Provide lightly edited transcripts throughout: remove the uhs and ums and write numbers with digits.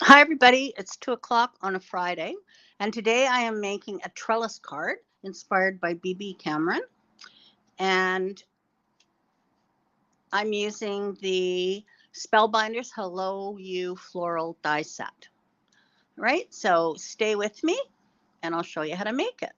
Hi, everybody. It's 2 o'clock on a Friday, and today I am making a trellis card inspired by BB Cameron. And I'm using the Spellbinders Hello You Floral Die Set. All right, so stay with me, and I'll show you how to make it.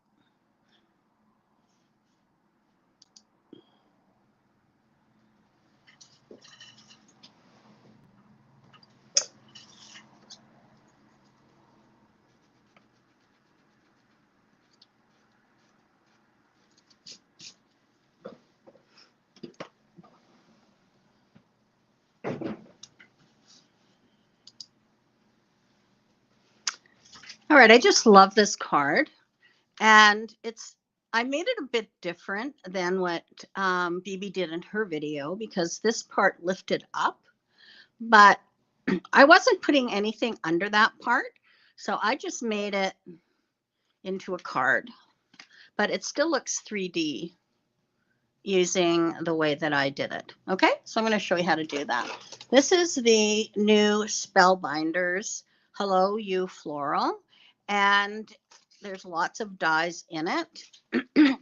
All right, I just love this card, and I made it a bit different than what BB did in her video because this part lifted up, but I wasn't putting anything under that part, so I just made it into a card, but it still looks 3D using the way that I did it. Okay, so I'm going to show you how to do that. This is the new Spellbinders Hello You Floral, and there's lots of dies in it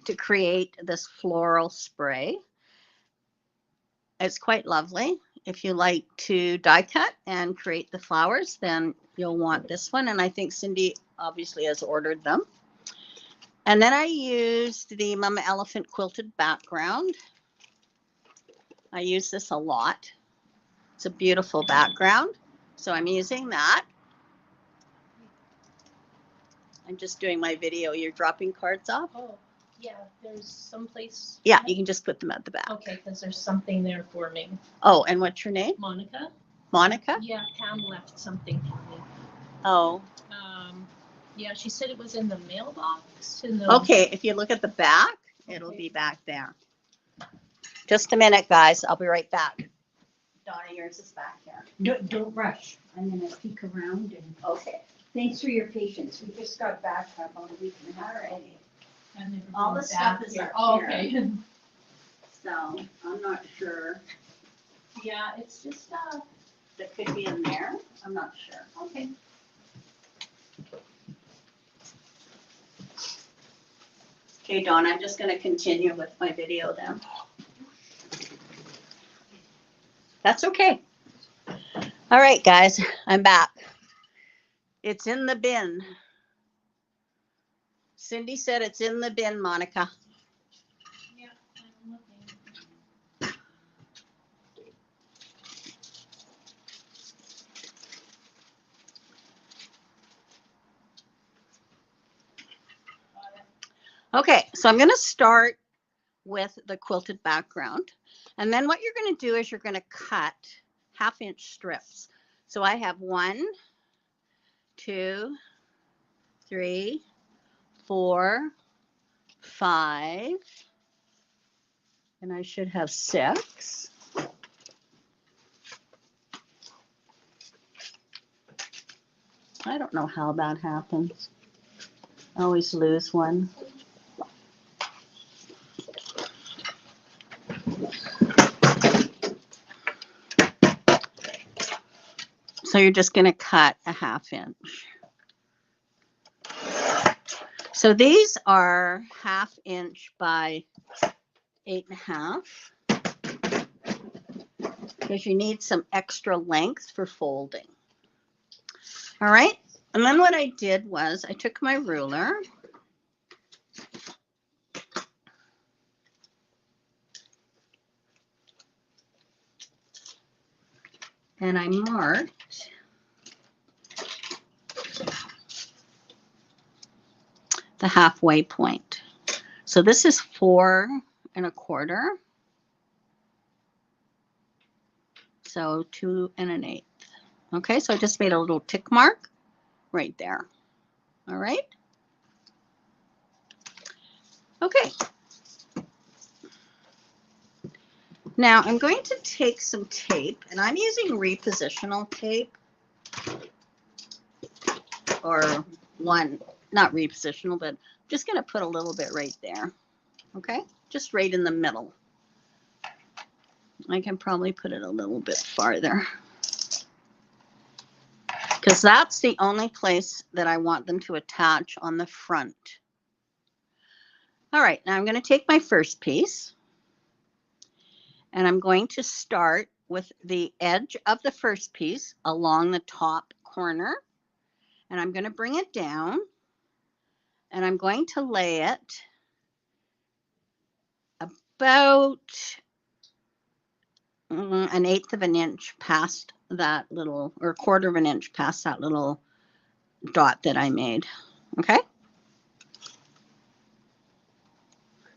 to create this floral spray. It's quite lovely. If you like to die cut and create the flowers, then you'll want this one. And I think Cindy obviously has ordered them. And then I used the Mama Elephant quilted background. I use this a lot. It's a beautiful background. So I'm using that. I'm just doing my video. You're dropping cards off? Oh, yeah, there's someplace. Yeah, you can just put them at the back. Okay, because there's something there for me. Oh, and what's your name? Monica? Monica? Yeah, Pam left something for me. Oh. Yeah, she said it was in the mailbox. Okay, if you look at the back, it'll be back there. Just a minute, guys. I'll be right back. Donna, yours is back here. Don't rush. I'm going to peek around and Okay. thanks for your patience. We just got back about a week and a half ago. All the stuff is up Oh, here. okay. So I'm not sure. Yeah, it's just That could be in there. I'm not sure. Okay. Okay, Dawn, I'm just going to continue with my video then. That's okay. All right, guys, I'm back. It's in the bin. Cindy said it's in the bin, Monica. Yeah, I'm looking. Okay, so I'm going to start with the quilted background. And then what you're going to do is you're going to cut 1/2 inch strips. So I have 1, 2, 3, 4, 5, and I should have 6. I don't know how that happens. I always lose one. So you're just going to cut 1/2 inch. So these are 1/2 inch by 8.5 because you need some extra length for folding. All right. And then what I did was I took my ruler and I marked the halfway point. So this is 4 1/4. So 2 1/8. Okay, so I just made a little tick mark right there. All right. Okay. Now I'm going to take some tape, and I'm using repositional tape, or not repositional, but I'm just going to put a little bit right there. Okay, just right in the middle. I can probably put it a little bit farther. because that's the only place that I want them to attach on the front. All right, now I'm going to take my first piece and I'm going to start with the edge of the first piece along the top corner, and I'm going to bring it down and I'm going to lay it about an eighth of an inch past that little, or a quarter of an inch past that little dot that I made. Okay.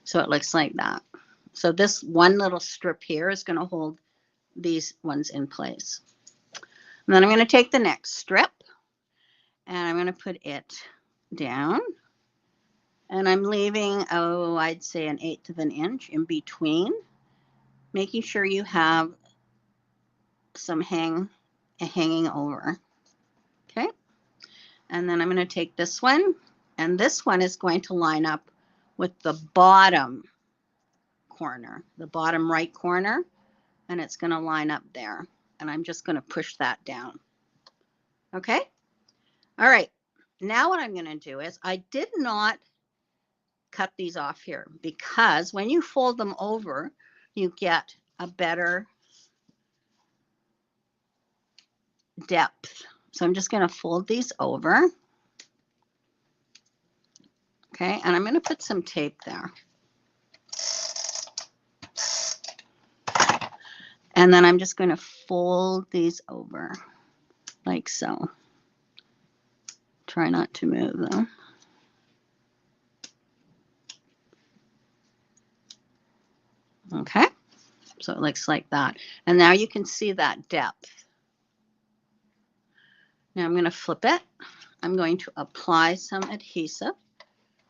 So it looks like that. So this one little strip here is going to hold these ones in place. And then I'm going to take the next strip and I'm going to put it down. And I'm leaving, oh, I'd say an eighth of an inch in between, making sure you have some hanging over. Okay. And then I'm going to take this one, and this one is going to line up with the bottom corner, the bottom right corner, and it's going to line up there. And I'm just going to push that down. Okay. All right. Now what I'm going to do is, I did not cut these off here because when you fold them over, you get a better depth. So I'm just going to fold these over. Okay. And I'm going to put some tape there. And then I'm just going to fold these over like so. Try not to move them. Okay, so it looks like that. And now you can see that depth. Now I'm going to flip it. I'm going to apply some adhesive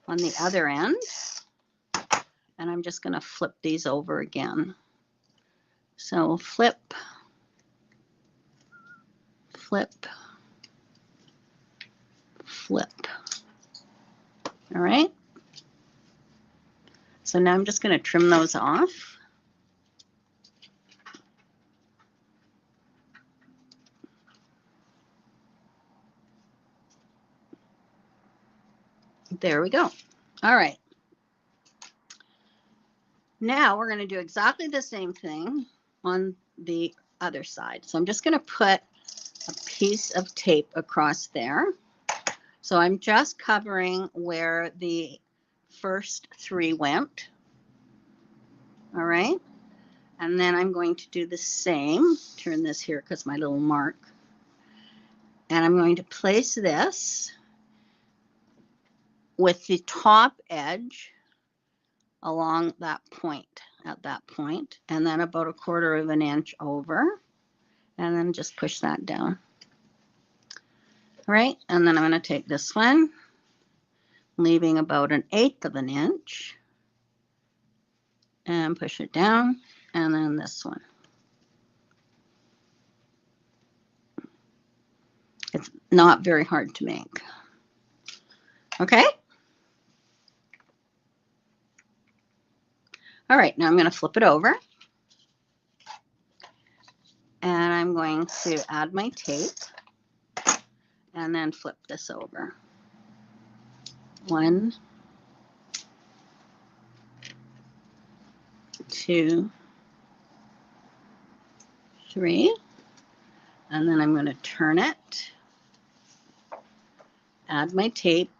on the other end. And I'm just going to flip these over again. So flip, flip, flip. All right. So now I'm just going to trim those off. There we go. All right. Now we're going to do exactly the same thing on the other side. So I'm just going to put a piece of tape across there. So I'm just covering where the first three went. All right. And then I'm going to do the same. Turn this here because my little mark. And I'm going to place this with the top edge along that point, at that point, and then about a quarter of an inch over, and then just push that down. All right. And then I'm going to take this one, leaving about an eighth of an inch, and push it down, and then this one. It's not very hard to make. Okay. All right, now I'm going to flip it over. And I'm going to add my tape and then flip this over. 1, 2, 3. And then I'm going to turn it, add my tape,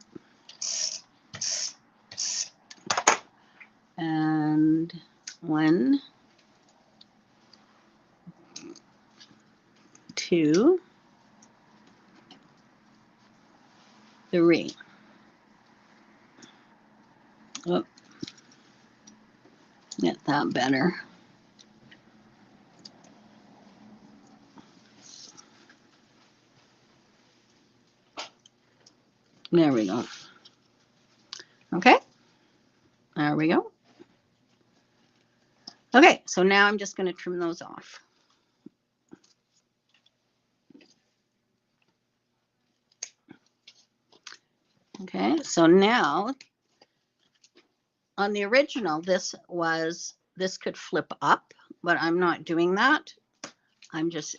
and 1, 2, 3. Oh, get that better. There we go. Okay, there we go. Okay, so now I'm just going to trim those off. Okay, so now on the original, this could flip up, but I'm not doing that. I'm just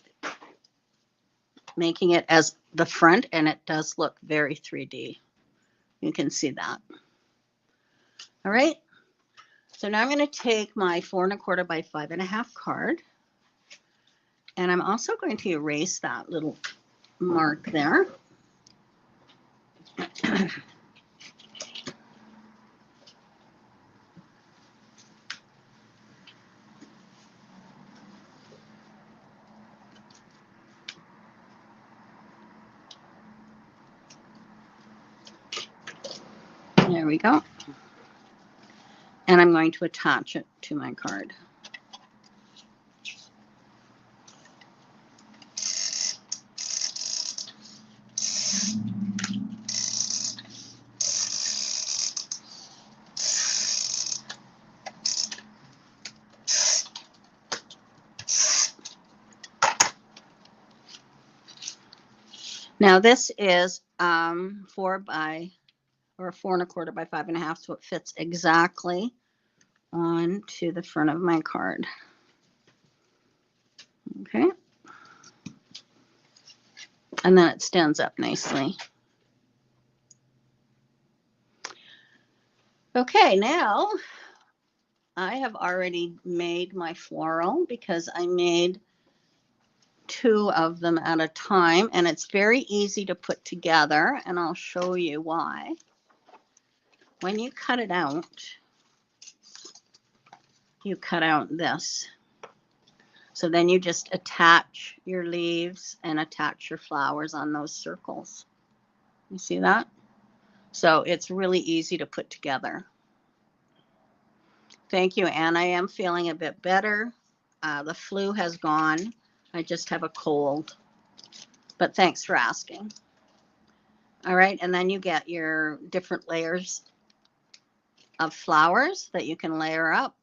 making it as the front, and it does look very 3D. You can see that. All right. So now I'm going to take my 4 1/4 by 5 1/2 card, and I'm also going to erase that little mark there. There we go. And I'm going to attach it to my card. Now this is 4 by, or 4 1/4 by 5 1/2, so it fits exactly onto the front of my card. Okay. And then it stands up nicely. Okay, now I have already made my floral because I made 2 of them at a time, and it's very easy to put together, and I'll show you why. When you cut it out, you cut out this. So then you just attach your leaves and attach your flowers on those circles. You see that? So it's really easy to put together. Thank you, Anne. I am feeling a bit better. The flu has gone. I just have a cold. But thanks for asking. All right, and then you get your different layers of flowers that you can layer up.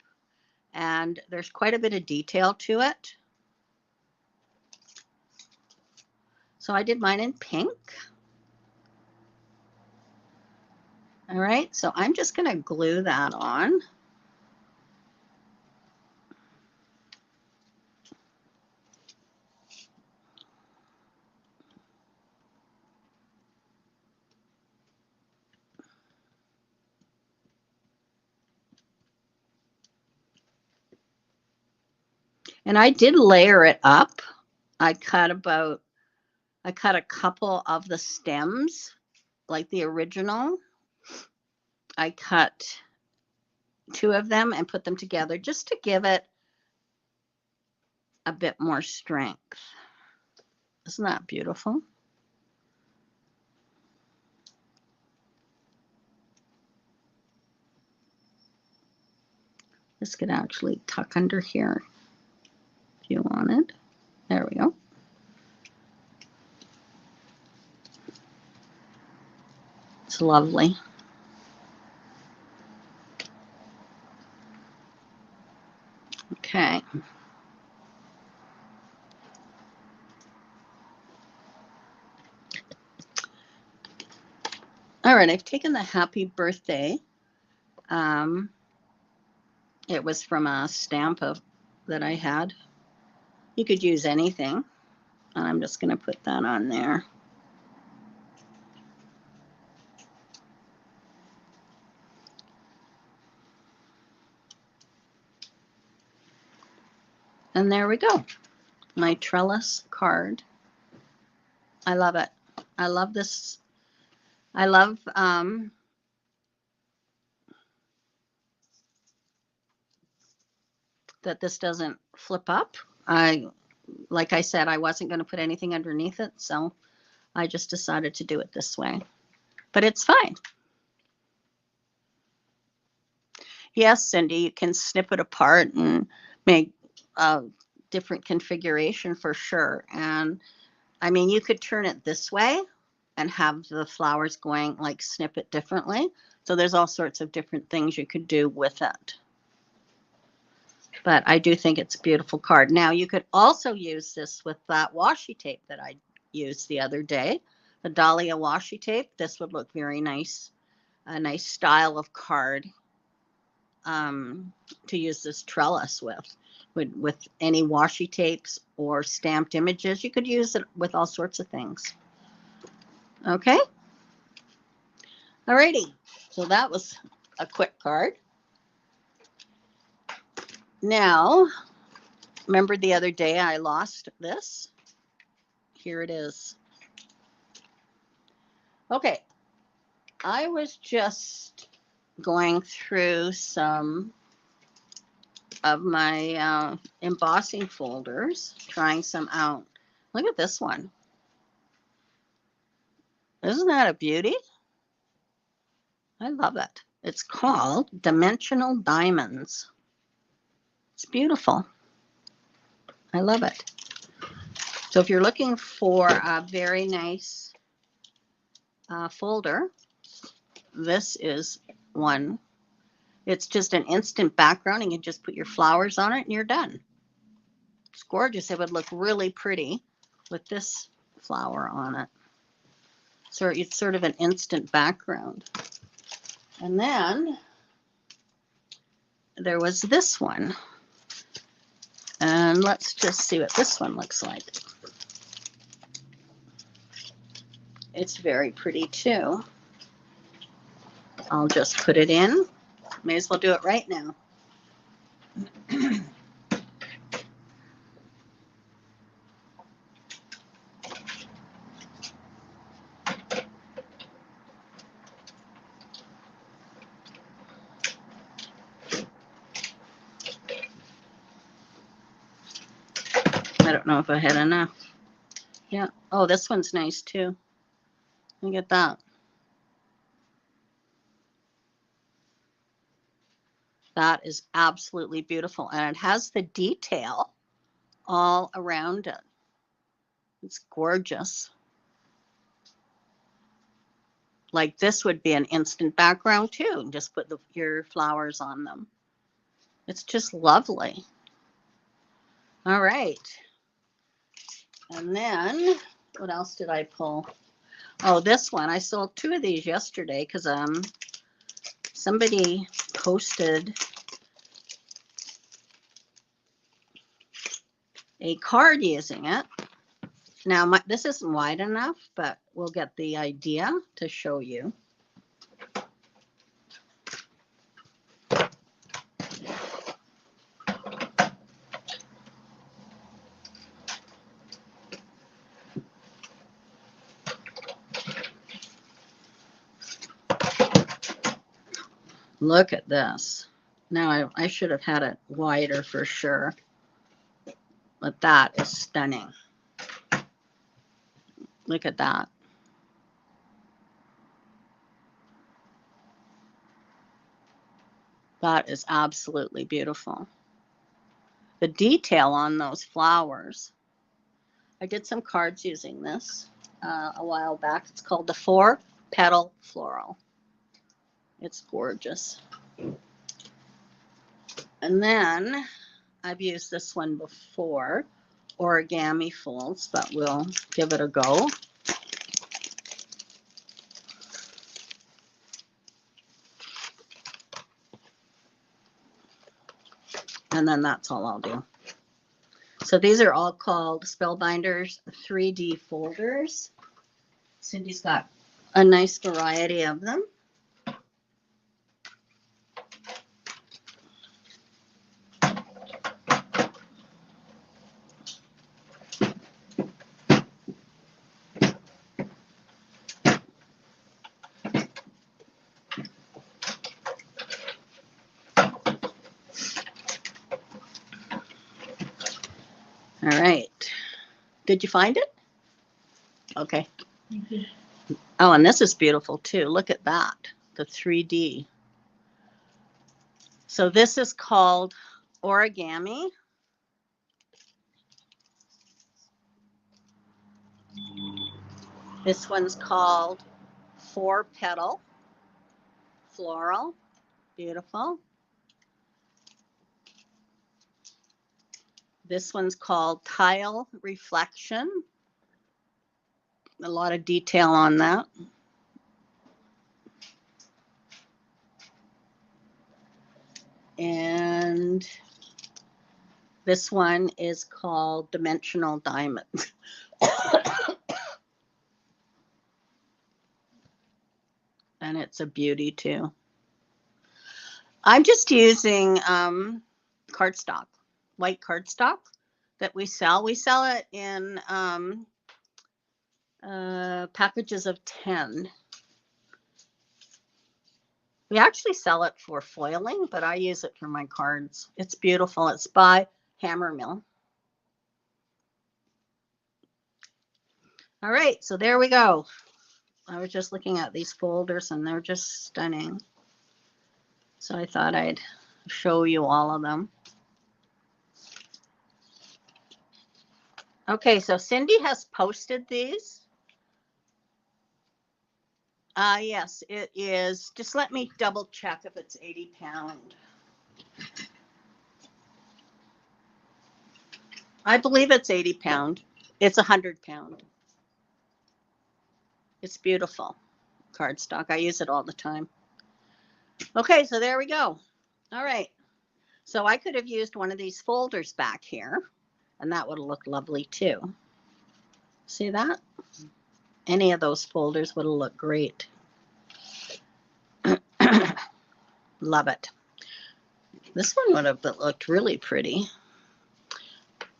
And there's quite a bit of detail to it. So I did mine in pink. All right, so I'm just going to glue that on. And I did layer it up. I cut a couple of the stems, like the original. I cut 2 of them and put them together just to give it a bit more strength. Isn't that beautiful? This could actually tuck under here if you wanted. There we go. It's lovely. Okay. All right, I've taken the happy birthday. It was from a stamp that I had. You could use anything. And I'm just going to put that on there. And there we go. My trellis card. I love it. I love this. I love that this doesn't flip up. Like I said, I wasn't going to put anything underneath it, so I just decided to do it this way. But it's fine. Yes, Cindy, you can snip it apart and make a different configuration for sure. And I mean, you could turn it this way and have the flowers going, like snip it differently. So there's all sorts of different things you could do with it. But I do think it's a beautiful card. Now, you could also use this with that washi tape that I used the other day, the Dahlia washi tape. This would look very nice, a nice style of card to use this trellis with any washi tapes, or stamped images. You could use it with all sorts of things. Okay. Alrighty. So that was a quick card. Now, remember the other day I lost this? Here it is. Okay. I was just going through some of my embossing folders, trying some out. Look at this one. Isn't that a beauty? I love it. It's called Dimensional Diamonds. It's beautiful. I love it. So if you're looking for a very nice folder, this is one. It's just an instant background, and you just put your flowers on it and you're done. It's gorgeous. It would look really pretty with this flower on it. So it's sort of an instant background. And then there was this one. And let's just see what this one looks like. It's very pretty too. I'll just put it in. May as well do it right now. I don't know if I had enough. Yeah. Oh, this one's nice too. Look at that. That is absolutely beautiful. And it has the detail all around it. It's gorgeous. Like this would be an instant background too. And just put your flowers on them. It's just lovely. All right. And then what else did I pull? Oh, this one. I sold 2 of these yesterday because somebody posted a card using it. Now, this isn't wide enough, but we'll get the idea to show you. Look at this. Now, I should have had it wider for sure, but that is stunning. Look at that. That is absolutely beautiful. The detail on those flowers. I did some cards using this a while back. It's called the 4-Petal Floral. It's gorgeous. And then I've used this one before, origami folds, but we'll give it a go. And then that's all I'll do. So these are all called Spellbinders 3D folders. Cindy's got a nice variety of them. All right. Did you find it? Okay. Mm-hmm. Oh, and this is beautiful too. Look at that, the 3D. So this is called origami. This one's called 4-Petal Floral. Beautiful. This one's called Tile Reflection. A lot of detail on that. And This one is called Dimensional Diamonds. And it's a beauty too. I'm just using cardstock, white cardstock that we sell. We sell it in packages of 10. We actually sell it for foiling, but I use it for my cards. It's beautiful. It's by Hammer Mill. All right, so there we go. I was just looking at these folders and they're just stunning. So I thought I'd show you all of them. Okay, so Cindy has posted these. Yes, it is. Just let me double check if it's 80 pound. I believe it's 80 pound. It's 100 pound. It's beautiful cardstock. I use it all the time. Okay, so there we go. All right. So I could have used one of these folders back here, and that would have looked lovely too. See that? Any of those folders would have looked great. Love it. This one would have looked really pretty.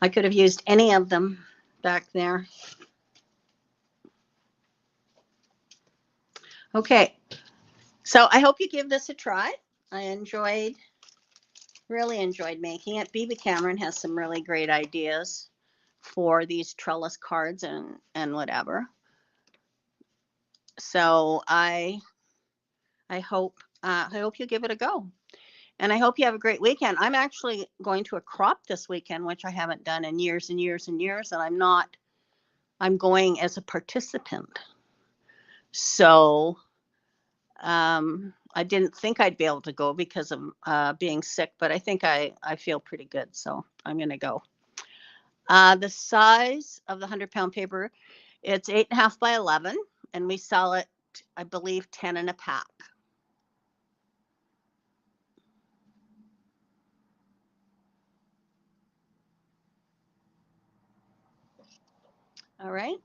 I could have used any of them back there. Okay, so I hope you give this a try. I really enjoyed making it. BB Cameron has some really great ideas for these trellis cards and whatever. So I hope you give it a go. And I hope you have a great weekend. I'm actually going to a crop this weekend, which I haven't done in years and years and years. And I'm going as a participant. So I didn't think I'd be able to go because of being sick, but I think I feel pretty good. So I'm going to go. The size of the 100-pound paper, it's 8.5 by 11, and we sell it, I believe, 10 in a pack. All right.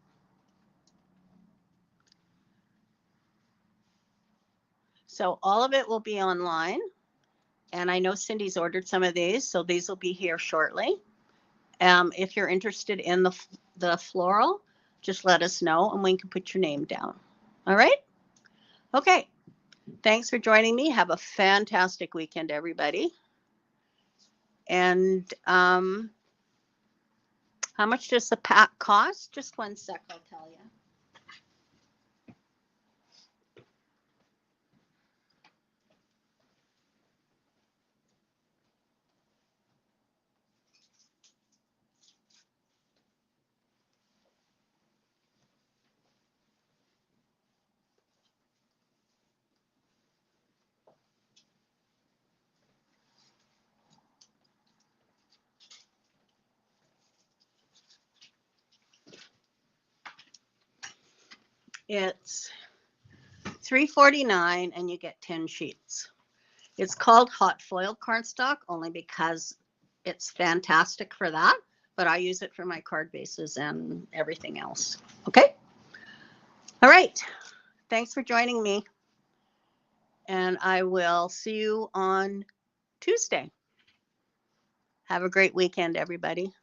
So all of it will be online. And I know Cindy's ordered some of these, so these will be here shortly. If you're interested in the floral, just let us know and we can put your name down. All right? Okay. Thanks for joining me. Have a fantastic weekend, everybody. And how much does the pack cost? Just one sec, I'll tell you. It's $3.49 and you get 10 sheets. It's called hot foil cardstock only because it's fantastic for that, but I use it for my card bases and everything else. Okay? All right. Thanks for joining me. And I will see you on Tuesday. Have a great weekend, everybody.